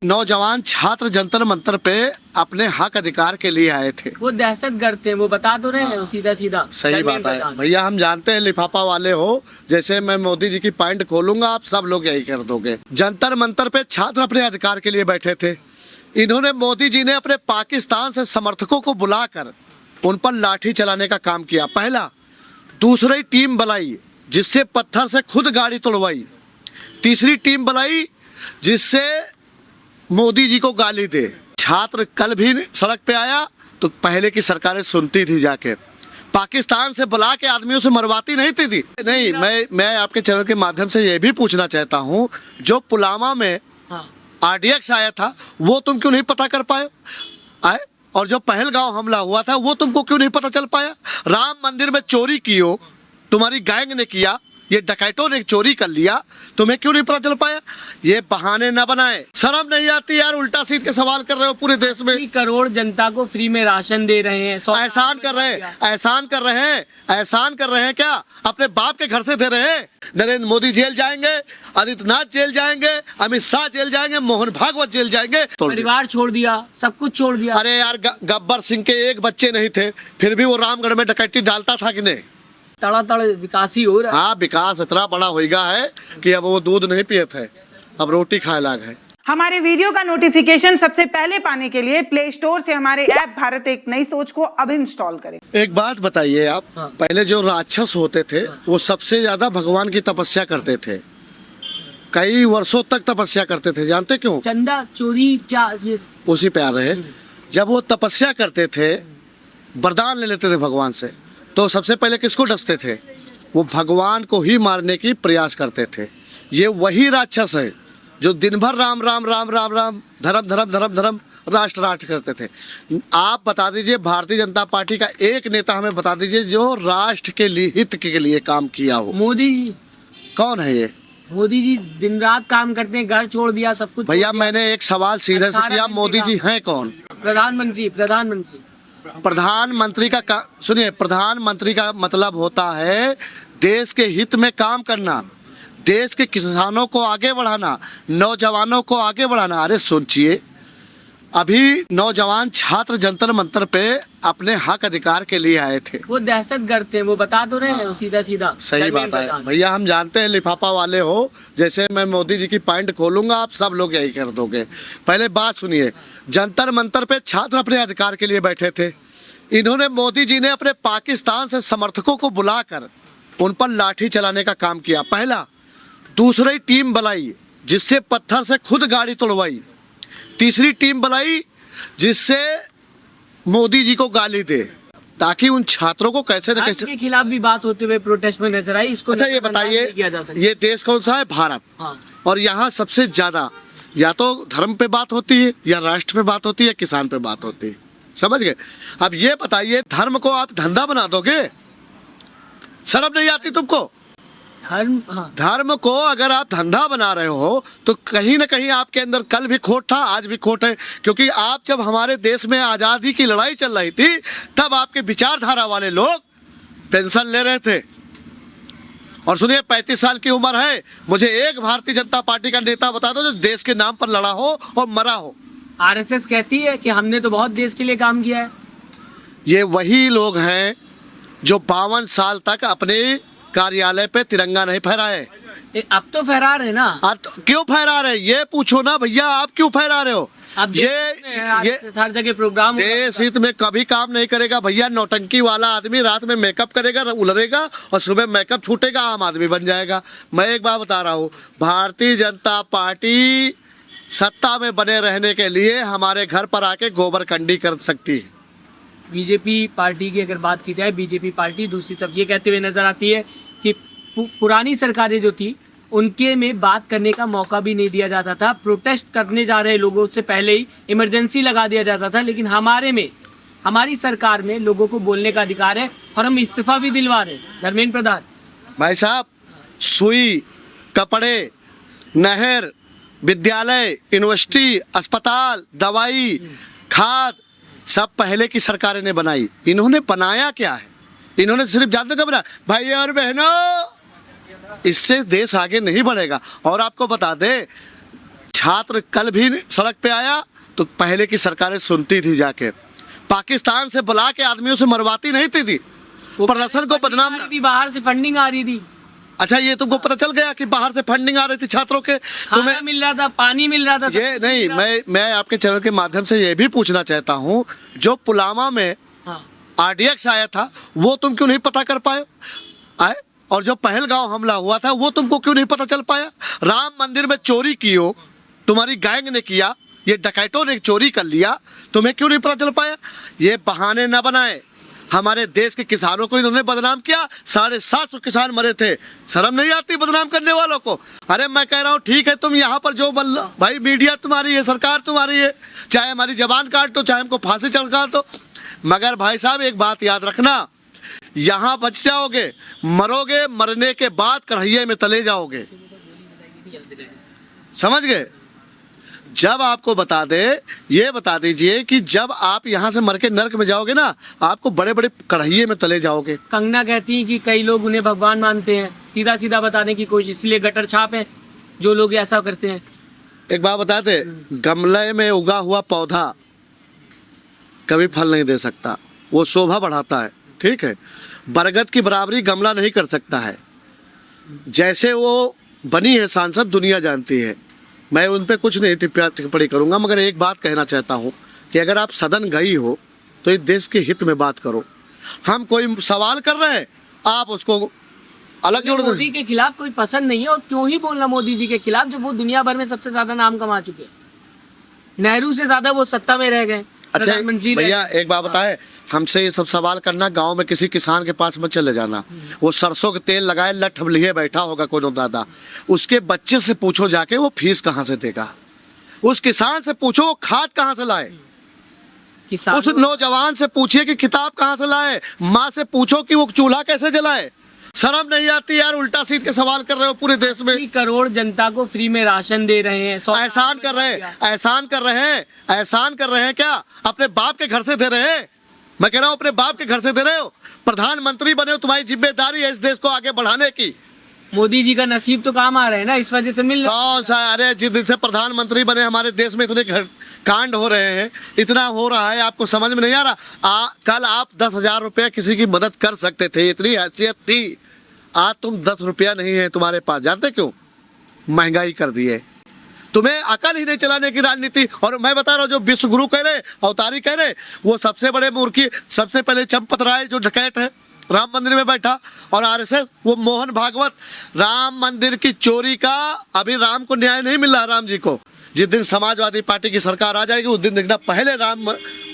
नौजवान छात्र जंतर मंतर पे अपने हक अधिकार के लिए आए थे। वो दहशतगर्द थे, वो बता तो रहे हैं सीधा सीधा। सही बात है भैया, हम जानते हैं लिफाफा वाले हो, जैसे मैं मोदी जी की पॉइंट खोलूंगा आप सब लोग यही कर दोगे। जंतर मंतर पे छात्र अपने अधिकार के लिए बैठे थे। इन्होंने मोदी जी ने अपने पाकिस्तान से समर्थकों को बुलाकर उन पर लाठी चलाने का काम किया। पहला, दूसरी टीम बुलाई जिससे पत्थर से खुद गाड़ी तोड़वाई, तीसरी टीम बुलाई जिससे मोदी जी को गाली दे। छात्र कल भी सड़क पे आया तो पहले की सरकारें सुनती थी, जाके पाकिस्तान से बुला के आदमियों से मरवाती नहीं थी। नहीं, मैं आपके चैनल के माध्यम से ये भी पूछना चाहता हूँ, जो पुलवामा में RDX आया था वो तुम क्यों नहीं पता कर पाए आए? और जो पहलगांव हमला हुआ था वो तुमको क्यों नहीं पता चल पाया? राम मंदिर में चोरी की हो, तुम्हारी गैंग ने किया, ये डकैतों ने चोरी कर लिया, तुम्हें क्यों नहीं पता चल पाया? ये बहाने न बनाए। शर्म नहीं आती यार, उल्टा सीध के सवाल कर रहे हो पूरे देश में। 80 करोड़ जनता को फ्री में राशन दे रहे हैं, एहसान कर रहे हैं, एहसान कर रहे हैं, एहसान कर रहे हैं क्या? अपने बाप के घर से दे रहे हैं। नरेंद्र मोदी जेल जाएंगे, आदित्यनाथ जेल जाएंगे, अमित शाह जेल जाएंगे, मोहन भागवत जेल जाएंगे। परिवार छोड़ दिया, सब कुछ छोड़ दिया। अरे यार, गब्बर सिंह के एक बच्चे नहीं थे, फिर भी वो रामगढ़ में डकैती डालता था कि नहीं? तड़ातड़ विकास ही हो रहा है। हाँ, विकास इतना बड़ा हो गया है कि अब वो दूध नहीं पिए थे, अब रोटी खाए लाग है। हमारे वीडियो का नोटिफिकेशन सबसे पहले पाने के लिए प्ले स्टोर से हमारे ऐप भारत एक नई सोच को अब इंस्टॉल करें। एक बात बताइए आप, पहले जो राक्षस होते थे वो सबसे ज्यादा भगवान की तपस्या करते थे, कई वर्षों तक तपस्या करते थे। जानते क्यों? चंदा चोरी क्या उसी पे आ रहे। जब वो तपस्या करते थे, वरदान ले लेते थे भगवान से, तो सबसे पहले किसको डसते थे? वो भगवान को ही मारने की प्रयास करते थे। ये वही राक्षस है जो दिन भर राम राम राम राम राम, धर्म धर्म धर्म धर्म, राष्ट्र राष्ट्र करते थे। आप बता दीजिए, भारतीय जनता पार्टी का एक नेता हमें बता दीजिए जो राष्ट्र के लिए, हित के लिए काम किया हो। मोदी जी। कौन है ये? मोदी जी दिन रात काम करते हैं, घर छोड़ दिया, सब कुछ। भैया मैंने एक सवाल सीधे से किया, मोदी जी हैं कौन? प्रधानमंत्री। प्रधानमंत्री का सुनिए, प्रधानमंत्री का मतलब होता है देश के हित में काम करना, देश के किसानों को आगे बढ़ाना, नौजवानों को आगे बढ़ाना। अरे सोचिए, अभी नौजवान छात्र जंतर मंतर पे अपने हक अधिकार के लिए आए थे। वो दहशतगर्द थे, वो बता तो रहे हैं सीधा सीधा। सही बात है भैया, हम जानते हैं लिफाफा वाले हो, जैसे मैं मोदी जी की पॉइंट खोलूंगा आप सब लोग यही कर दोगे। पहले बात सुनिए, जंतर मंतर पे छात्र अपने अधिकार के लिए बैठे थे। इन्होंने, मोदी जी ने अपने पाकिस्तान से समर्थकों को बुलाकर उन पर लाठी चलाने का काम किया। पहला, दूसरी टीम बुलाई जिससे पत्थर से खुद गाड़ी तोड़वाई, तीसरी टीम बुलाई जिससे मोदी जी को गाली दे, ताकि उन छात्रों को कैसे न कैसे के खिलाफ भी बात होते हुए प्रोटेस्ट में नजर आई। इसको अच्छा ये बताइए, ये देश कौन सा है? भारत। और यहाँ सबसे ज्यादा या तो धर्म पे बात होती है, या राष्ट्र पे बात होती है, या किसान पे बात होती है। समझ गए? अब ये बताइए, धर्म को आप धंधा बना दोगे? शर्म नहीं आती तुमको? धर्म को अगर आप धंधा बना रहे हो तो कहीं ना कहीं आपके अंदर कल भी खोट था, आज भी खोट है। क्योंकि आप जब हमारे देश में आजादी की लड़ाई चल रही थी, तब आपके विचारधारा वाले लोग पेंशन ले रहे थे। और सुनिए, 35 साल की उम्र है, मुझे एक भारतीय जनता पार्टी का नेता बता दो जो देश के नाम पर लड़ा हो और मरा हो। RSS कहती है कि हमने तो बहुत देश के लिए काम किया है। ये वही लोग हैं जो 52 साल तक अपने कार्यालय पे तिरंगा नहीं फहराए। अब तो फहरा रहे ना। तो क्यों फहरा रहे? ये पूछो ना भैया, आप क्यों फहरा रहे हो? अब ये हर जगह प्रोग्राम, देश हित में कभी काम नहीं करेगा भैया। नौटंकी वाला आदमी रात में मेकअप करेगा, उलरेगा, और सुबह मेकअप छूटेगा, आम आदमी बन जाएगा। मैं एक बात बता रहा हूँ, भारतीय जनता पार्टी सत्ता में बने रहने के लिए हमारे घर पर आके गोबर कंडी कर सकती है। बीजेपी पार्टी की अगर बात की जाए, बीजेपी पार्टी दूसरी तरफ ये कहते हुए नजर आती है कि पुरानी सरकारें जो थी उनके में बात करने का मौका भी नहीं दिया जाता था। प्रोटेस्ट करने जा रहे लोगों से पहले ही इमरजेंसी लगा दिया जाता था। लेकिन हमारी सरकार में लोगों को बोलने का अधिकार है, और हम इस्तीफा भी दिलवा रहे हैं। धर्मेंद्र प्रधान भाई साहब, सुई, कपड़े, नहर, विद्यालय, यूनिवर्सिटी, अस्पताल, दवाई, खाद, सब पहले की सरकारें ने बनाई। इन्होंने बनाया क्या है? इन्होंने सिर्फ जानते कब बना, भाई और बहनों, इससे देश आगे नहीं बढ़ेगा। और आपको बता दे, छात्र कल भी सड़क पे आया तो पहले की सरकारें सुनती थी, जाके पाकिस्तान से बुला के आदमियों से मरवाती नहीं थी वो प्रदर्शन को बदनाम। थी, बाहर से फंडिंग आ रही थी। अच्छा, ये तुमको पता चल गया कि बाहर से फंडिंग आ रही थी छात्रों के? खाना मिल रहा था, पानी मिल रहा था, ये नहीं, मैं आपके चैनल के माध्यम से ये भी पूछना चाहता हूँ, जो पुलवामा में हाँ। RDX आया था वो तुम क्यों नहीं पता कर पाए आए? और जो पहलगांव हमला हुआ था वो तुमको क्यों नहीं पता चल पाया? राम मंदिर में चोरी की हो, तुम्हारी गैंग ने किया, ये डकैतों ने चोरी कर लिया, तुम्हें क्यों नहीं पता चल पाया? ये बहाने न बनाए। हमारे देश के किसानों को इन्होंने बदनाम किया, 750 किसान मरे थे। शर्म नहीं आती बदनाम करने वालों को? अरे मैं कह रहा हूँ ठीक है, तुम यहाँ पर जो भाई मीडिया तुम्हारी है, सरकार तुम्हारी है, चाहे हमारी जबान काट दो, चाहे हमको फांसी चढ़ा दो, मगर भाई साहब एक बात याद रखना, यहाँ बच जाओगे, मरोगे, मरने के बाद कढ़ैये में तले जाओगे। समझ गए? जब आपको बता दे, ये बता दीजिए कि जब आप यहाँ से मर के नर्क में जाओगे ना, आपको बड़े बड़े कढ़ैये में तले जाओगे। कंगना कहती है कि कई लोग उन्हें भगवान मानते हैं, सीधा सीधा बताने की कोशिश, इसलिए गटर छाप है जो लोग ऐसा करते हैं। एक बात बताते, गमले में उगा हुआ पौधा कभी फल नहीं दे सकता, वो शोभा बढ़ाता है, ठीक है? बरगद की बराबरी गमला नहीं कर सकता है। जैसे वो बनी है सांसद, दुनिया जानती है, मैं उन पे कुछ नहीं टिप्पणी करूंगा, मगर एक बात कहना चाहता हूं कि अगर आप सदन गई हो तो इस देश के हित में बात करो। हम कोई सवाल कर रहे हैं, आप उसको अलग जोड़ दो। मोदी के खिलाफ कोई पसंद नहीं है, और क्यों ही बोलना मोदी जी के खिलाफ जब वो दुनिया भर में सबसे ज्यादा नाम कमा चुके हैं। नेहरू से ज्यादा वो सत्ता में रह गए, अच्छा प्रधानमंत्री रह भैया, गए। एक बात बताए, हमसे ये सब सवाल करना, गांव में किसी किसान के पास मत चले जाना। वो सरसों के तेल लगाए लठ लिए बैठा होगा कोई दादा, उसके बच्चे से पूछो जाके वो फीस कहाँ से देगा। उस किसान से पूछो वो खाद कहाँ से लाए। उस नौजवान से पूछिए कि किताब कहाँ से लाए। माँ से पूछो कि वो चूल्हा कैसे जलाए। शर्म नहीं आती यार? उल्टा सीध के सवाल कर रहे हो पूरे देश में। 80 करोड़ जनता को फ्री में राशन दे रहे हैं, एहसान कर रहे हैं, एहसान कर रहे हैं, एहसान कर रहे हैं क्या? अपने बाप के घर से दे रहे हैं? मैं कह रहा हूं अपने बाप के घर से दे रहे हो। प्रधानमंत्री बने हो, तुम्हारी जिम्मेदारी है इस देश को आगे बढ़ाने की। मोदी जी का नसीब तो काम आ रहा है ना, इस वजह से मिल रहा है। कौन सा? अरे जिस दिन से प्रधानमंत्री बने हमारे देश में इतने कांड हो रहे हैं, इतना हो रहा है, आपको समझ में नहीं आ रहा। कल आप 10,000 रुपया किसी की मदद कर सकते थे, इतनी हैसियत थी। आज तुम 10 रुपया नहीं है तुम्हारे पास। जानते क्यों? महंगाई कर दी है। तुम्हें अकल ही नहीं चलाने की राजनीति। और मैं बता रहा हूँ, जो विश्व गुरु कह रहे, अवतारी कह रहे, वो सबसे बड़े मूर्खी, सबसे पहले चंपत राय जो डकैत है, राम मंदिर में बैठा, और RSS वो मोहन भागवत। राम मंदिर की चोरी का अभी राम को न्याय नहीं मिल रहा। राम जी को जिस दिन समाजवादी पार्टी की सरकार आ जाएगी, उस दिन देखना पहले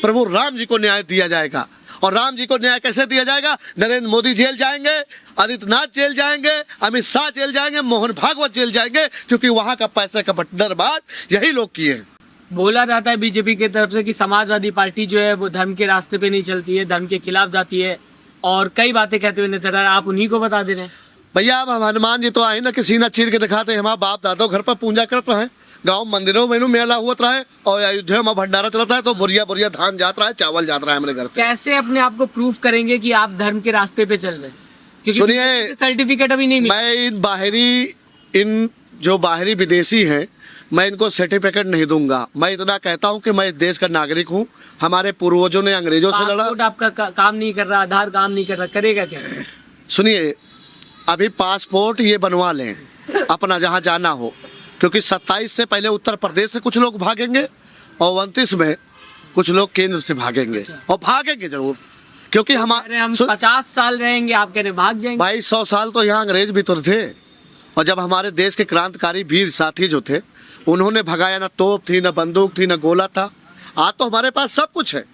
प्रभु राम जी को न्याय दिया जाएगा। और राम जी को न्याय कैसे दिया जाएगा? नरेंद्र मोदी जेल जाएंगे, आदित्यनाथ जेल जाएंगे, अमित शाह जेल जाएंगे, मोहन भागवत जेल जाएंगे, क्योंकि वहां का पैसे का बटनरबाज यही लोग किए हैं। बोला जाता है बीजेपी की तरफ से कि समाजवादी पार्टी जो है वो धर्म के रास्ते पे नहीं चलती है, धर्म के खिलाफ जाती है, और कई बातें कहते हुए नजर आ रहा है। आप उन्हीं को बता दे रहे हैं। भैया अब हनुमान जी तो आए ना कि सीना चीर के दिखाते, हमारे बाप दादा घर पर पूजा करते हैं, गांव मंदिरों में मेला हुआ रहा है, और अयोध्या में भंडारा चलता है, तो बुरिया बुरिया धान जाता है, चावल जाता है हमारे घर से। कैसे अपने आप को प्रूफ करेंगे कि आप धर्म के रास्ते पे चल रहे हैं? क्योंकि सुनिए, सर्टिफिकेट अभी नहीं मिला। मैं इन जो बाहरी विदेशी हैं, मैं इनको सर्टिफिकेट नहीं दूंगा। मैं इतना कहता हूं कि मैं इस देश का नागरिक हूं। हमारे पूर्वजों ने अंग्रेजों से लड़ा। पासपोर्ट आपका काम नहीं कर रहा, आधार काम नहीं कर रहा, करेगा क्या? सुनिए, अभी पासपोर्ट ये बनवा लें अपना जहां जाना हो, क्योंकि 27 से पहले उत्तर प्रदेश से कुछ लोग भागेंगे, और 29 में कुछ लोग केंद्र से भागेंगे, और भागेंगे जरूर, क्योंकि हम 50 साल रहेंगे, आप कह रहे भाग जाएंगे। भाई 100 साल तो यहाँ अंग्रेज भी तो थे, और जब हमारे देश के क्रांतिकारी वीर साथी जो थे, उन्होंने भगाया, ना तोप थी, ना बंदूक थी, ना गोला था। आज तो हमारे पास सब कुछ है,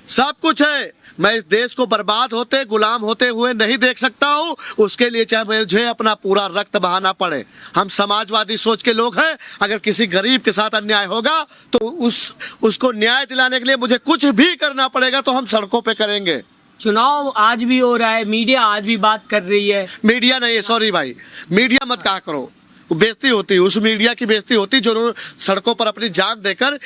सब कुछ है। मैं इस देश को बर्बाद होते, गुलाम होते हुए नहीं देख सकता हूँ। उसके लिए चाहे मुझे अपना पूरा रक्त बहाना पड़े। हम समाजवादी सोच के लोग हैं। अगर किसी गरीब के साथ अन्याय होगा तो उसको न्याय दिलाने के लिए मुझे कुछ भी करना पड़ेगा, तो हम सड़कों पे करेंगे। चुनाव आज भी हो रहा है, मीडिया आज भी बात कर रही है। मीडिया नहीं है, सॉरी भाई, मीडिया मत कहा करो, बेइज्जती होती, उस मीडिया की बेइज्जती होती जो सड़कों पर अपनी जान देकर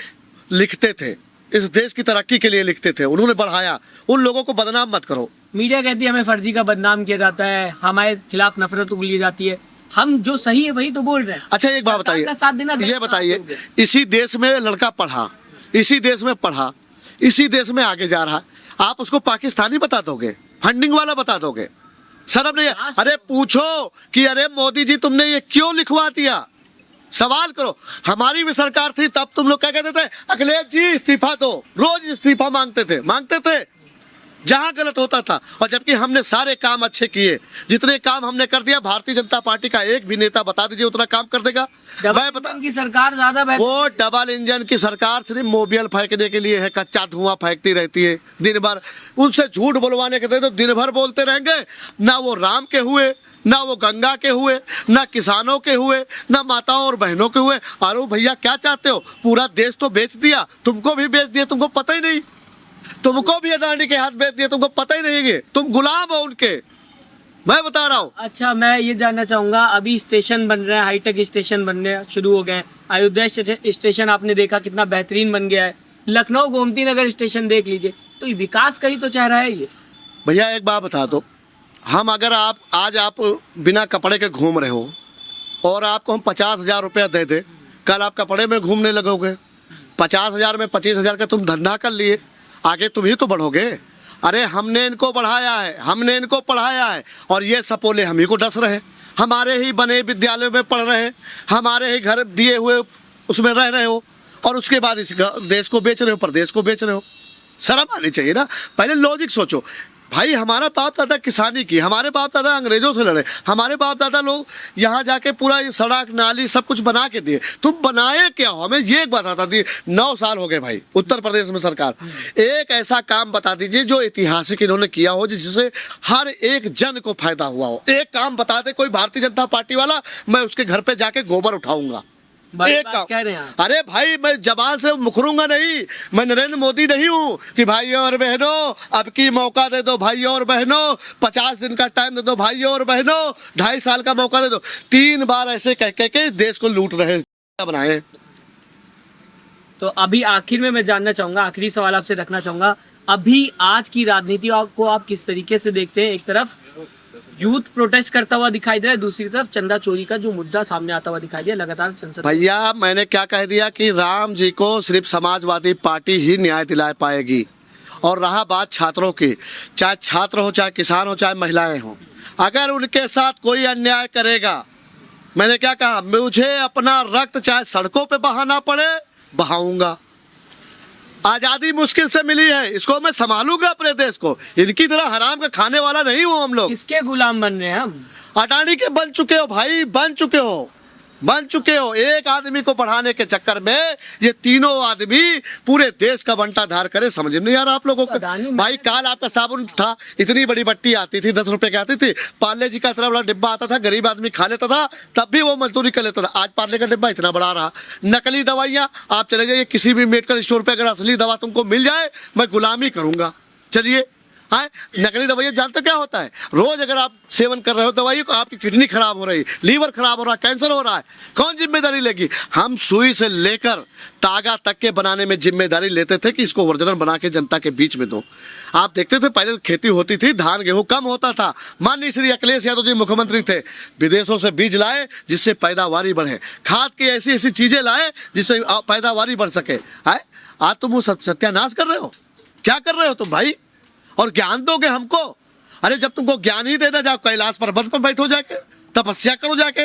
लिखते थे, इस देश की तरक्की के लिए लिखते थे, उन्होंने बढ़ाया। उन लोगों को बदनाम मत करो। मीडिया कहती है हमें फर्जी का बदनाम किया जाता है, हमारे खिलाफ नफरत उगली जाती है। हम जो सही है वही तो बोल रहे हैं। अच्छा एक बात सरकार का साथ देना बताइए, गलत ये बात बताइए, होगी। इसी देश में लड़का पढ़ा, इसी देश में पढ़ा, इसी देश में आगे जा रहा है, आप उसको पाकिस्तानी बता दोगे, फंडिंग वाला बता दोगे? शर्म नहीं है? अरे पूछो कि अरे मोदी जी तुमने ये क्यों लिखवा दिया, सवाल करो। हमारी भी सरकार थी तब तुम लोग क्या कहते थे, अखिलेश जी इस्तीफा दो, रोज इस्तीफा मांगते थे जहां गलत होता था। और जबकि हमने सारे काम अच्छे किए, जितने काम हमने कर दिया, भारतीय जनता पार्टी का एक भी नेता बता दीजिए उतना काम कर देगा? मैं बता, की सरकार ज्यादा बेहतर। वो डबल इंजन की सरकार सिर्फ मोबियल फेंकने के लिए है, कच्चा धुआं फेंकती रहती है दिन भर। उनसे झूठ बोलवाने के थे तो दिन भर बोलते रहेंगे, ना वो राम के हुए, ना वो गंगा के हुए, ना किसानों के हुए, ना माताओं और बहनों के हुए। अरे भैया क्या चाहते हो, पूरा देश तो बेच दिया, तुमको भी बेच दिया, तुमको पता ही नहीं, तुमको भी अदानी के हाथ बेच दिया, तुमको पता ही नहीं है, तुम गुलाम हो उनके, मैं बता रहा हूँ। अच्छा मैं ये जानना चाहूंगा, अभी स्टेशन बन रहे हैं, हाईटेक स्टेशन बनने शुरू हो गए हैं। अयोध्या स्टेशन आपने देखा कितना बेहतरीन बन गया है। लखनऊ गोमती नगर स्टेशन देख लीजिए, तो ये विकास का ही तो चेहरा है ये। भैया एक बात बता दो, हम अगर आप बिना कपड़े के घूम रहे हो और आपको हम 50,000 रुपया दे दे, कल आप कपड़े में घूमने लगोगे। 50,000 में 25,000 का तुम धंधा कर लिए, आगे तुम ही तो बढ़ोगे। अरे हमने इनको बढ़ाया है, हमने इनको पढ़ाया है, और ये सपोले हम ही को डस रहे, हमारे ही बने विद्यालयों में पढ़ रहे हैं, हमारे ही घर दिए हुए उसमें रह रहे हो, और उसके बाद इस देश को बेच रहे हो, प्रदेश को बेच रहे हो। शर्म आनी चाहिए ना। पहले लॉजिक सोचो भाई, हमारा बाप दादा किसानी की, हमारे बाप दादा अंग्रेजों से लड़े, हमारे बाप दादा लोग यहाँ जाके पूरा ये सड़क नाली सब कुछ बना के दिए, तुम बनाए क्या हो? हमें ये एक बता दी, 9 साल हो गए भाई उत्तर प्रदेश में सरकार, एक ऐसा काम बता दीजिए जो ऐतिहासिक इन्होंने किया हो, जिससे हर एक जन को फायदा हुआ हो। एक काम बता दे कोई भारतीय जनता पार्टी वाला, मैं उसके घर पे जाके गोबर उठाऊंगा। एक काम कह रहे हैं। अरे भाई मैं जबान से मुखरूंगा नहीं, मैं नरेंद्र मोदी नहीं हूँ कि भाइयों और बहनों अब की मौका दे दो, भाइयों और बहनों 50 दिन का टाइम दे दो, भाइयों और बहनों 2.5 साल का मौका दे दो। 3 बार ऐसे कह के देश को लूट रहे बनाए। तो अभी आखिर में मैं जानना चाहूंगा, आखिरी सवाल आपसे रखना चाहूंगा, अभी आज की राजनीति को आप किस तरीके से देखते हैं? एक तरफ यूथ प्रोटेस्ट करता हुआ दिखाई दे रहा है, दूसरी तरफ चंदा चोरी का जो मुद्दा सामने आता हुआ दिखाई दिया लगातार संसद। भैया मैंने क्या कह दिया कि राम जी को सिर्फ समाजवादी पार्टी ही न्याय दिला पाएगी। और रहा बात छात्रों की, चाहे छात्र हो, चाहे किसान हो, चाहे महिलाएं हो, अगर उनके साथ कोई अन्याय करेगा, मैंने क्या कहा, मुझे अपना रक्त चाहे सड़कों पे बहाना पड़े बहाऊंगा। आजादी मुश्किल से मिली है, इसको मैं संभालूंगा अपने देश को। इनकी तरह हराम का खाने वाला नहीं हूं हम लोग। किसके गुलाम बन रहे हैं हम? अडानी के बन चुके हो भाई, बन चुके हो। एक आदमी को बढ़ाने के चक्कर में ये तीनों आदमी पूरे देश का बंटा धार करे, समझ नहीं आ रहा आप लोगों को। भाई काल आपका साबुन था, इतनी बड़ी बट्टी आती थी, 10 रुपए की आती थी, पार्ले जी का इतना बड़ा डिब्बा आता था, गरीब आदमी खा लेता था, तब भी वो मजदूरी कर लेता था। आज पार्ले का डिब्बा इतना बड़ा रहा। नकली दवाइयाँ, आप चले जाइए किसी भी मेडिकल स्टोर पे, अगर असली दवा तुमको मिल जाए मैं गुलामी करूंगा। चलिए हाँ, नकली दवाइयाँ जानते क्या होता है? रोज अगर आप सेवन कर रहे हो दवाई को, आपकी किडनी खराब हो रही, लीवर खराब हो रहा है, कैंसर हो रहा है, कौन जिम्मेदारी लेगी? हम सुई से लेकर तागा तक के बनाने में जिम्मेदारी लेते थे कि इसको ओरिजिनल बना के जनता के बीच में दो। आप देखते थे पहले खेती होती थी, धान गेहूं कम होता था, माननीय श्री अखिलेश यादव जी मुख्यमंत्री थे, विदेशों से बीज लाए जिससे पैदावारी बढ़े, खाद की ऐसी ऐसी चीजें लाए जिससे पैदावारी बढ़ सके। आज तुम वो सत्यानाश कर रहे हो, क्या कर रहे हो तुम भाई? और ज्ञान दोगे हमको? अरे जब तुमको ज्ञान ही देना, जाओ कैलाश पर्वत पर बैठो, जाके तपस्या करो, जाके।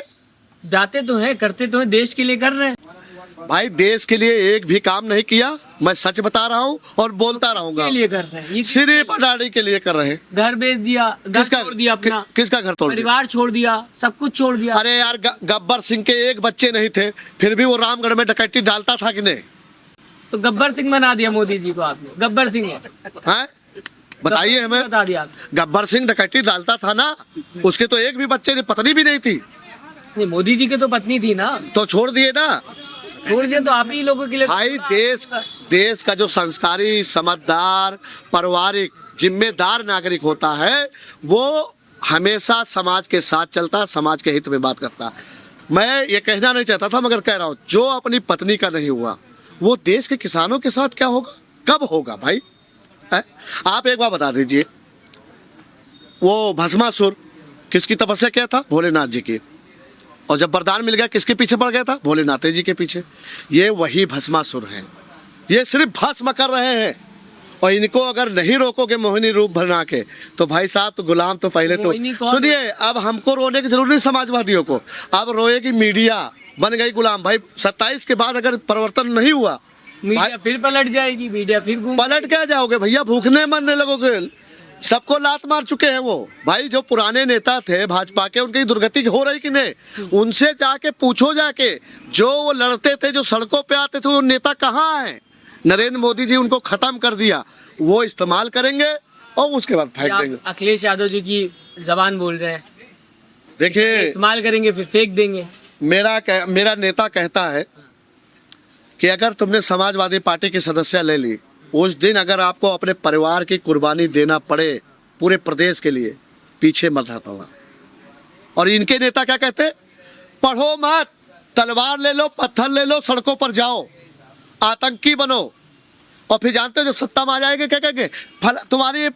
जाते तो है, करते तो है, देश के लिए कर रहे हैं भाई। देश के लिए एक भी काम नहीं किया, मैं सच बता रहा हूँ और बोलता रहूंगा। के लिए कर रहे हैं, सिर्फ अडानी के लिए कर रहे हैं। घर बेच दिया, घर छोड़ दिया, अपना किसका घर तोड़ दिया? परिवार छोड़ दिया, सब कुछ छोड़ दिया। अरे यार गब्बर सिंह के एक बच्चे नहीं थे, फिर भी वो रामगढ़ में डकैती डालता था कि नहीं? तो गब्बर सिंह बना दिया मोदी जी को आपने, गब्बर सिंह है? बताइए हमें, बता दिया। गब्बर सिंह डकैती डालता था ना, उसके तो एक भी बच्चे ने पत्नी भी नहीं थी। नहीं, मोदी जी के तो पत्नी थी ना, तो छोड़ दिए ना। छोड़ दिया तो आप ही लोगों के लिए। भाई देश का जो संस्कारी, समझदार, पारिवारिक, जिम्मेदार नागरिक होता है, वो हमेशा समाज के साथ चलता, समाज के हित में बात करता। मैं ये कहना नहीं चाहता था मगर कह रहा हूँ, जो अपनी पत्नी का नहीं हुआ वो देश के किसानों के साथ क्या होगा, कब होगा भाई? आप एक बार बता दीजिए, वो भस्मासुर किसकी तपस्या किया था? भोलेनाथ जी की। और जब वरदान मिल गया किसके पीछे पड़ गया था? भोलेनाथ जी के पीछे। ये वही भस्मासुर हैं, ये सिर्फ भस्म कर रहे हैं। और इनको अगर नहीं रोकोगे मोहिनी रूप बना के तो भाई साहब तो गुलाम तो पहले तो सुनिए। अब हमको रोने की जरूरत नहीं समाजवादियों को, अब रोएगी मीडिया, बन गई गुलाम। भाई 27 के बाद अगर परिवर्तन नहीं हुआ, मीडिया फिर पलट जाएगी, मीडिया फिर पलट क्या जाओगे भैया? भूखने मरने लगोगे। सबको लात मार चुके हैं वो। भाई जो पुराने नेता थे भाजपा के, उनकी दुर्गति हो रही कि नहीं? उनसे जाके पूछो, जाके जो वो लड़ते थे, जो सड़कों पे आते थे, वो नेता कहाँ है? नरेंद्र मोदी जी उनको खत्म कर दिया। वो इस्तेमाल करेंगे और उसके बाद फेंक देंगे। अखिलेश यादव जी की जबान बोल रहे हैं, देखिए इस्तेमाल करेंगे फिर फेंक देंगे। मेरा नेता कहता है कि अगर तुमने समाजवादी पार्टी की सदस्य ले ली, उस दिन अगर आपको अपने परिवार की कुर्बानी देना पड़े पूरे प्रदेश के लिए, पीछे मत हटना। और इनके नेता क्या कहते? पढ़ो मत, तलवार ले लो, पत्थर ले लो, सड़कों पर जाओ, आतंकी बनो। और फिर जानते हो जब सत्ता में आ जाएंगे क्या कहेंगे? तुम्हारी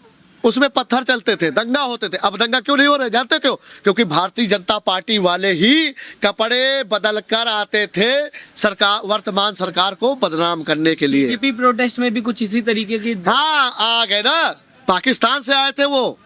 उसमें पत्थर चलते थे, दंगा होते थे। अब दंगा क्यों नहीं हो रहे जानते क्यों? क्योंकि भारतीय जनता पार्टी वाले ही कपड़े बदल कर आते थे सरकार, वर्तमान सरकार को बदनाम करने के लिए। बीजेपी प्रोटेस्ट में भी कुछ इसी तरीके की, हाँ आ गए ना, पाकिस्तान से आए थे वो,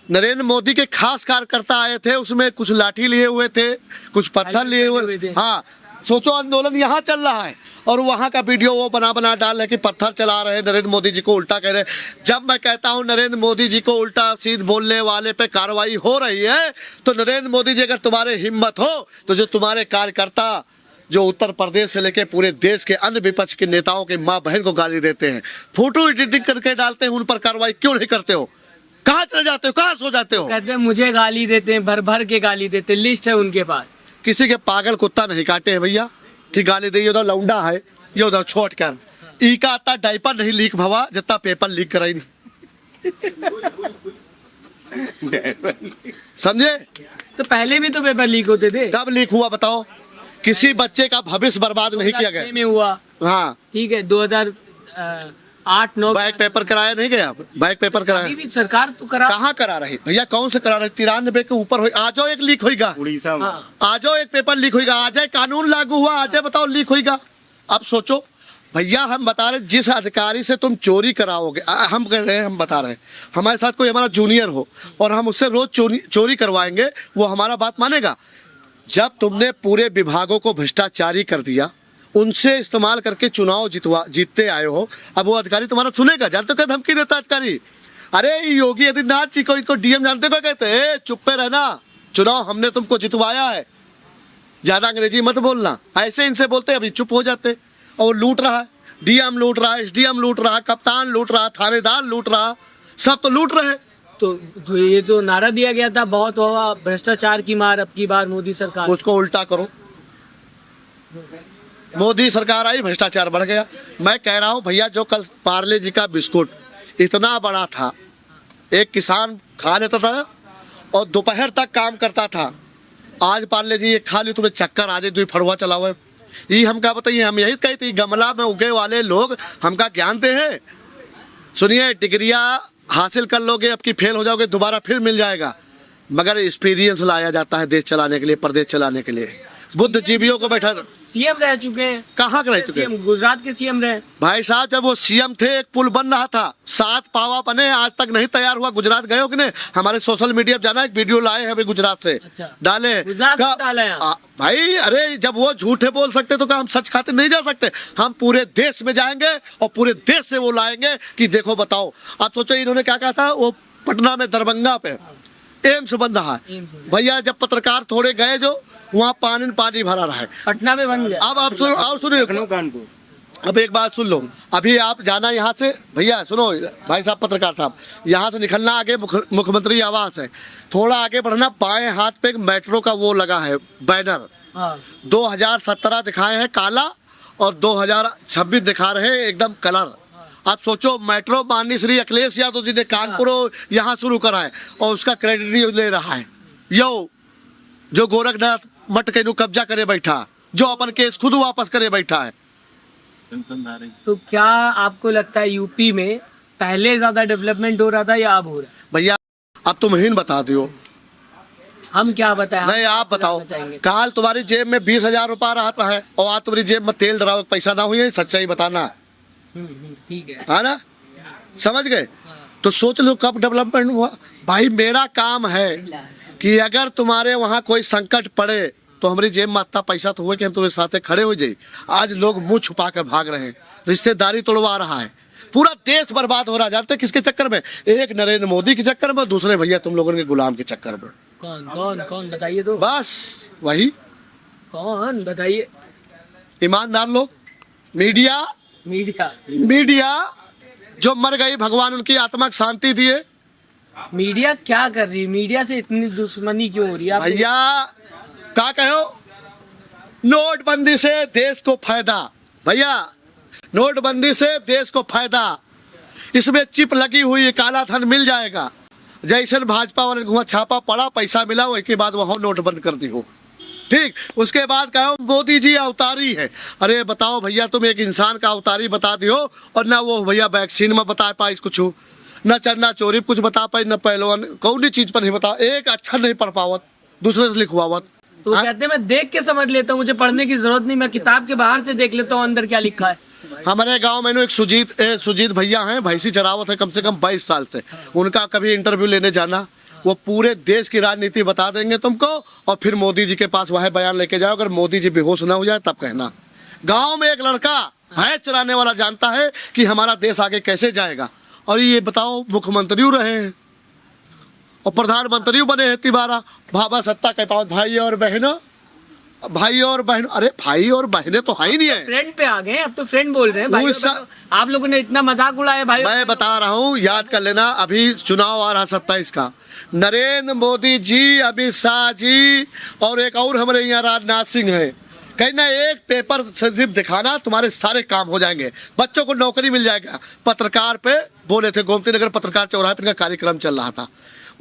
नरेंद्र मोदी के खास कार्यकर्ता आए थे, उसमें कुछ लाठी लिए हुए थे, कुछ पत्थर लिए हुए थे। हाँ सोचो, आंदोलन यहाँ चल रहा है और वहाँ का वीडियो वो बना डाल रहे कि पत्थर चला रहे, नरेंद्र मोदी जी को उल्टा कह रहे। जब मैं कहता हूँ नरेंद्र मोदी जी को उल्टा सीध बोलने वाले पे कार्रवाई हो रही है, तो नरेंद्र मोदी जी अगर तुम्हारे हिम्मत हो तो जो तुम्हारे कार्यकर्ता जो उत्तर प्रदेश से लेके पूरे देश के अन्य विपक्ष के नेताओं के माँ बहन को गाली देते हैं, फोटो एडिटिंग करके डालते हैं, उन पर कार्रवाई क्यों नहीं करते हो? कहाँ चले जाते हो, कहाँ सो जाते हो? कहते हैं मुझे गाली देते हैं, भर भर के गाली देते, लिस्ट है उनके पास। किसी के पागल कुत्ता नहीं काटे हैं भैया कि गाली दे, उधर लौंडा है, ये उधर छोट कर ई का आता डायपर नहीं लीक भवा जितना पेपर लीक कराई नहीं। समझे? तो पहले भी तो पेपर लीक होते थे। कब लीक हुआ बताओ? किसी बच्चे का भविष्य बर्बाद नहीं किया गया। में हुआ, हाँ ठीक है, 2008-9 बैक पेपर कराया नहीं गया? बैक पेपर कराया अभी भी सरकार तो करा, कहाँ करा रही भैया? कौन से करा रही? 93 के ऊपर हुई। आ जाओ एक लीक होगा, हाँ। आ जाओ एक पेपर लीक होगा, आ जाए कानून लागू हुआ, आ जाए बताओ लीक होगा। अब सोचो भैया, हम बता रहे जिस अधिकारी से तुम चोरी कराओगे, हम कह रहे हैं, हम बता रहे हैं, हमारे साथ कोई हमारा जूनियर हो और हम उससे रोज चोरी करवाएंगे, वो हमारा बात मानेगा? जब तुमने पूरे विभागों को भ्रष्टाचारी कर दिया, उनसे इस्तेमाल करके चुनाव जीतते आए हो, अब वो अधिकारी तुम्हारा सुनेगा? जानते हो क्या धमकी देता अधिकारी? अरे योगी आदित्यनाथ जी को, इनको डीएम जानते को कहते हैं? चुप पे रहना, चुनाव हमने तुमको जितवाया है, ज्यादा अंग्रेजी मत बोलना। ऐसे इनसे बोलते अभी चुप हो जाते। और लूट रहा है, डीएम लूट रहा है, एसडीएम लूट रहा है, कप्तान लूट रहा, थानेदार लूट रहा, सब तो लूट रहे। तो ये जो नारा दिया गया था, बहुत हुआ भ्रष्टाचार की मार अब की बार मोदी सरकार, उसको उल्टा करो। मोदी सरकार आई, भ्रष्टाचार बढ़ गया। मैं कह रहा हूं भैया, जो कल पार्ले जी का बिस्कुट इतना बड़ा था, एक किसान खा लेता था और दोपहर तक काम करता था, आज पार्ले जी ये खा ली तुम्हें चक्कर आ जाए, दुई फड़ुआ चलावे। ये हम क्या बताइए? हम यही कही थी, गमला में उगे वाले लोग हमका ज्ञान दे है। सुनिए, डिग्रियां हासिल कर लोगे, अब की फेल हो जाओगे, दोबारा फिर मिल जाएगा, मगर एक्सपीरियंस लाया जाता है देश चलाने के लिए, प्रदेश चलाने के लिए। बुद्धिजीवियों को बैठा, सीएम रह चुके हैं। कहाँ रह चुके हैं? गुजरात के सीएम रहे भाई साहब। जब वो सीएम थे, एक पुल बन रहा था, 7 पावा बने, आज तक नहीं तैयार हुआ। गुजरात गए हो कि नहीं? हमारे सोशल मीडिया जाना, एक वीडियो लाए हैं अभी गुजरात से। अच्छा। डाले भाई। अरे जब वो झूठे बोल सकते तो क्या हम सच खाते नहीं जा सकते? हम पूरे देश में जाएंगे और पूरे देश से वो लाएंगे कि देखो बताओ। आप सोचो इन्होंने क्या कहा था, वो पटना में दरभंगा पे एम्स बन रहा है भैया। जब पत्रकार थोड़े गए, जो वहाँ पानी भरा रहा है, पटना में बन गया। अब आप सुनो, अब एक बात सुन लो। अभी आप जाना यहाँ से, भैया सुनो भाई साहब, पत्रकार साहब, यहाँ से निकलना, आगे मुख्यमंत्री आवास है, थोड़ा आगे बढ़ना, बाएं हाथ पे एक मेट्रो का वो लगा है बैनर। 2017 दिखाए हैं काला और 2026 दिखा रहे हैं एकदम कलर। आप सोचो, मेट्रो माननीय श्री अखिलेश यादव जी ने कानपुर यहाँ शुरू करा है और उसका क्रेडिट ले रहा है यो, जो गोरखनाथ मठ के कब्जा करे बैठा, जो अपन केस खुद वापस करे बैठा है। तो क्या आपको लगता है यूपी में पहले ज्यादा डेवलपमेंट हो रहा था या अब हो रहा है? भैया अब तुम ही बता दियो, हम क्या बताएं? नहीं आप बताओ, जानना चाहेंगे। काल तुम्हारी जेब में 20,000 रुपया रहता है और आज तुम्हारी जेब में तेल डराव पैसा ना हुई है, सच्चाई बताना ठीक है। है ना, समझ गए? तो सोच लो कब डेवलपमेंट हुआ। भाई मेरा काम है कि अगर तुम्हारे वहाँ कोई संकट पड़े तो हमारी जेब में इतना पैसा तो हुए कि हम तुम्हारे साथ खड़े हो जाए। आज लोग मुंह छुपा कर भाग रहे हैं, रिश्तेदारी तोड़वा रहा है, पूरा देश बर्बाद हो रहा है। जानते हैं किसके चक्कर में? एक नरेंद्र मोदी के चक्कर में, दूसरे भैया तुम लोगों के गुलाम के चक्कर में। कौन कौन कौन बताइए तो। बस वही कौन बताइए? ईमानदार लोग, मीडिया मीडिया। मीडिया जो मर गई, भगवान उनकी आत्मा को शांति दिए। मीडिया क्या कर रही है? मीडिया से इतनी दुश्मनी क्यों हो रही है? आप भैया क्या कहो, नोटबंदी से देश को फायदा। भैया नोटबंदी से देश को फायदा, इसमें चिप लगी हुई है, काला धन मिल जाएगा। जैसे भाजपा वाले घुआ छापा पड़ा, पैसा मिला, वही के बाद वहाँ नोट बंद कर दी हो। ठीक, उसके बाद कहो मोदी जी अवतारी है। अरे बताओ भैया, तुम एक इंसान का अवतारी बता दियो और ना वो भैया वैक्सीन में बता पाई कुछ, न चंदा चोरी कुछ बता पाई, न पहलवान कौन चीज पर नहीं बता, एक अक्षर नहीं पढ़ पावत, दूसरे से लिखवावत। तो कहते हैं मैं देख के समझ लेता हूँ, मुझे पढ़ने की जरूरत नहीं, मैं किताब के बाहर से देख लेता हूँ अंदर क्या लिखा है। हमारे गांव में एक सुजीत भैया हैं, भैंसी चरावत है कम से कम 22 साल से। उनका कभी इंटरव्यू लेने जाना, वो पूरे देश की राजनीति बता देंगे तुमको और फिर मोदी जी के पास वह बयान लेके जाओ। अगर मोदी जी बेहोश ना हो जाए तब कहना। गांव में एक लड़का भैंस चराने वाला जानता है कि हमारा देश आगे कैसे जाएगा। और ये बताओ मुख्यमंत्री रहे हैं और प्रधानमंत्री बने हैं तिबारा। भाभा सत्ता के पास भाई और बहनों, भाई और बहन, अरे भाई और बहनें तो है ही नहीं है। फ्रेंड पे आ गए, अब तो फ्रेंड बोल रहे हैं भाई। आप लोगों ने इतना मजाक उड़ाया भाई। मैं बता रहा हूँ, याद कर लेना, अभी चुनाव आ रहा 27 का। नरेंद्र मोदी जी, अमित शाह जी और एक और हमारे यहाँ राजनाथ सिंह है। कहना एक पेपर सिर्फ दिखाना, तुम्हारे सारे काम हो जाएंगे, बच्चों को नौकरी मिल जाएगा। पत्रकार पे बोले थे, गोमती नगर पत्रकार चौराहे पर इनका कार्यक्रम चल रहा था,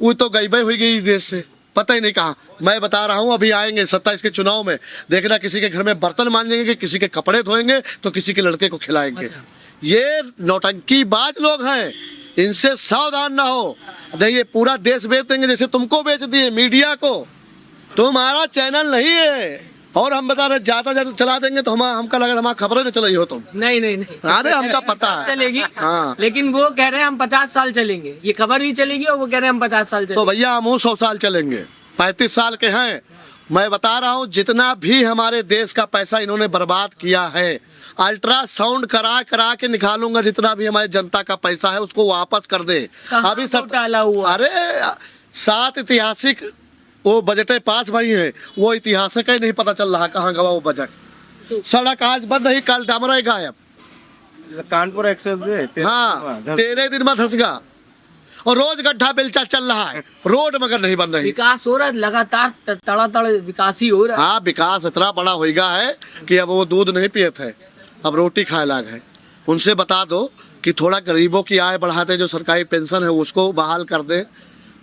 वो तो गई हुई गई देश से, पता ही नहीं कहा। मैं बता रहा हूँ अभी आएंगे 27 के चुनाव में, देखना किसी के घर में बर्तन मांजेंगे, किसी के कपड़े धोएंगे तो किसी के लड़के को खिलाएंगे। ये नौटंकी बाज लोग हैं, इनसे सावधान ना हो, नहीं ये पूरा देश बेच देंगे जैसे तुमको बेच दिए मीडिया को। तुम्हारा चैनल नहीं है और हम बता रहे ज्यादा चला देंगे तो हमका लगा हमारा खबरें न चलाई हो तुम। नहीं अरे हमका पता है चलेगी। हाँ। लेकिन वो कह रहे हैं हम 50 साल चलेंगे, ये खबर भी चलेगी और वो कह रहे हैं हम 50 साल चलेंगे। तो भैया हम 100 साल चलेंगे, 35 साल के हैं। मैं बता रहा हूँ जितना भी हमारे देश का पैसा इन्होंने बर्बाद किया है, अल्ट्रासाउंड करा के निकालूंगा। जितना भी हमारे जनता का पैसा है उसको वापस कर दे। अभी घोटाला हुआ? अरे 7 ऐतिहासिक वो बजट पास भाई है, वो इतिहास का ही नहीं पता चल रहा कहाँ गवा वो बजट। सड़क आज बन रही, कल डामरा गायब। कानपुर एक्सप्रेस हाँ 13 दिन में धस गया और रोज गड्ढा बेलचा चल रहा है, रोड मगर नहीं बन रही। विकास हो रहा है लगातार, तड़ातड़ विकास ही हो रहा है। हाँ विकास इतना बड़ा हो गया है कि अब वो दूध नहीं पिए थे, अब रोटी खाए लाग है। उनसे बता दो कि थोड़ा गरीबों की आय बढ़ा दे, जो सरकारी पेंशन है उसको बहाल कर दे,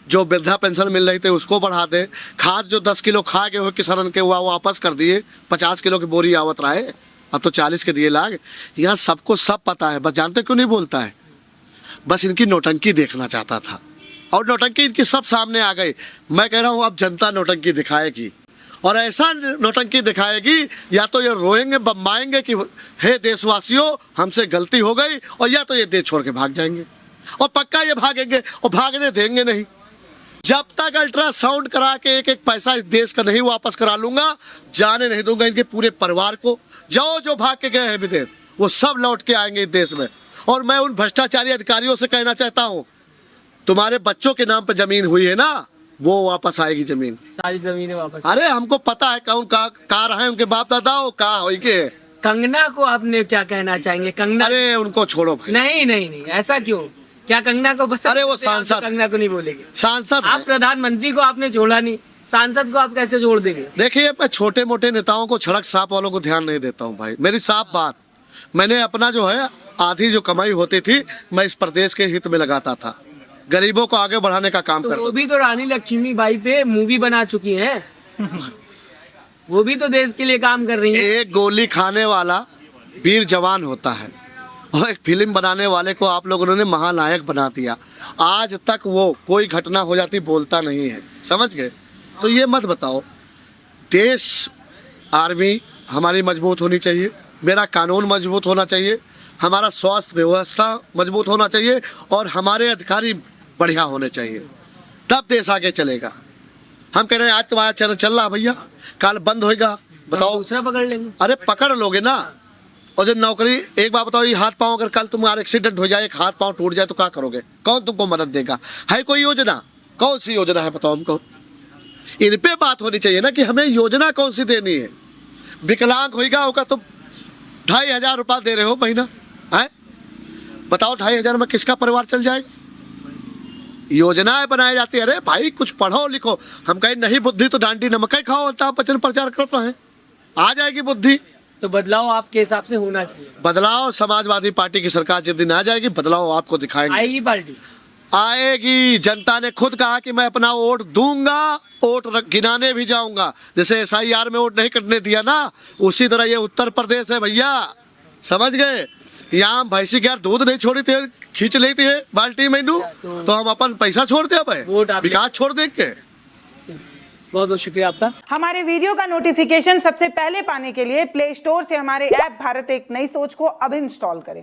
जो वृद्धा पेंशन मिल रही थी उसको बढ़ा दे। खाद जो 10 किलो खा गए हो किसान के वो वापस कर दिए, 50 किलो की बोरी आवत रहा है, अब तो 40 के दिए लाग। यहाँ सबको सब पता है, बस जानते क्यों नहीं बोलता है, बस इनकी नौटंकी देखना चाहता था और नौटंकी इनकी सब सामने आ गई। मैं कह रहा हूँ अब जनता नौटंकी दिखाएगी और ऐसा नौटंकी दिखाएगी, या तो ये रोएंगे बम्बाएंगे कि हे देशवासियों हमसे गलती हो गई, और या तो ये देश छोड़ के भाग जाएंगे। और पक्का ये भागेंगे और भागने देंगे नहीं। जब तक अल्ट्रासाउंड करा के एक पैसा इस देश का नहीं वापस करा लूंगा, जाने नहीं दूंगा इनके पूरे परिवार को। जो भाग के गए हैं विदेश वो सब लौट के आएंगे इस देश में। और मैं उन भ्रष्टाचारी अधिकारियों से कहना चाहता हूँ, तुम्हारे बच्चों के नाम पे जमीन हुई है ना, वो वापस आएगी जमीन, सारी जमीनें वापस। अरे हमको पता है कौन का रहे उनके बाप दादा का हो के। कंगना को आपने क्या कहना चाहेंगे? कंगना, अरे उनको छोड़ो भाई। नहीं ऐसा क्यों? क्या कंगना को पसंद? अरे वो सांसद, कंगना को नहीं बोलेंगे, सांसद आप प्रधानमंत्री को आपने छोड़ा नहीं, सांसद को आप कैसे छोड़ देंगे? देखिए मैं छोटे मोटे नेताओं को, सड़क साफ वालों को ध्यान नहीं देता हूँ भाई। मेरी साफ बात, मैंने अपना जो है आधी जो कमाई होती थी मैं इस प्रदेश के हित में लगाता था, गरीबों को आगे बढ़ाने का काम करता। वो भी तो रानी लक्ष्मीबाई पे मूवी बना चुकी हैं वो भी तो देश के लिए काम कर रही है। एक गोली खाने वाला वीर जवान होता है और एक फिल्म बनाने वाले को आप लोगों ने महानायक बना दिया। आज तक वो कोई घटना हो जाती बोलता नहीं है, समझ गए? तो ये मत बताओ, देश आर्मी हमारी मजबूत होनी चाहिए, मेरा कानून मजबूत होना चाहिए, हमारा स्वास्थ्य व्यवस्था मजबूत होना चाहिए और हमारे अधिकारी बढ़िया होने चाहिए, तब देश आगे चलेगा। हम कह रहे हैं आज तुम्हारा चैनल चल रहा भैया, कल बंद होएगा, बताओ। दूसरा पकड़ लेंगे। अरे पकड़ लोगे ना। और जो नौकरी, एक बात बताओ, ये हाथ पाँव अगर कल तुम्हारा एक्सीडेंट हो जाए, एक हाथ पाँव टूट जाए तो क्या करोगे? कौन तुमको मदद देगा? है कोई योजना? कौन सी योजना है बताओ हमको? इन पे बात होनी चाहिए ना कि हमें योजना कौन सी देनी है। विकलांग होगा तो 2,500 रुपया दे रहे हो महीना, है? बताओ 2,500 में किसका परिवार चल जाएगा? योजनाएं बनाई जाती है। अरे भाई कुछ पढ़ो लिखो। हम कहें नहीं बुद्धि तो डांडी नमक ही खाओ, अमिताभ बच्चन प्रचार करते हैं, आ जाएगी बुद्धि। तो बदलाव आपके हिसाब से होना चाहिए। बदलाव समाजवादी पार्टी की सरकार जिस दिन आ जाएगी, बदलाव आपको दिखाएंगे। आएगी पार्टी? आएगी। जनता ने खुद कहा कि मैं अपना वोट दूंगा, वोट गिनाने भी जाऊंगा। जैसे SIR में वोट नहीं कटने दिया ना, उसी तरह ये उत्तर प्रदेश है भैया, समझ गए? यहाँ भैंसी के यार दूध नहीं छोड़ी थे, खींच लेती है बाल्टी में नू, तो हम अपन पैसा छोड़ दे, वोट आप विकास छोड़ देंगे। बहुत बहुत शुक्रिया आपका। हमारे वीडियो का नोटिफिकेशन सबसे पहले पाने के लिए प्ले स्टोर से हमारे ऐप भारत एक नई सोच को अब इंस्टॉल करें।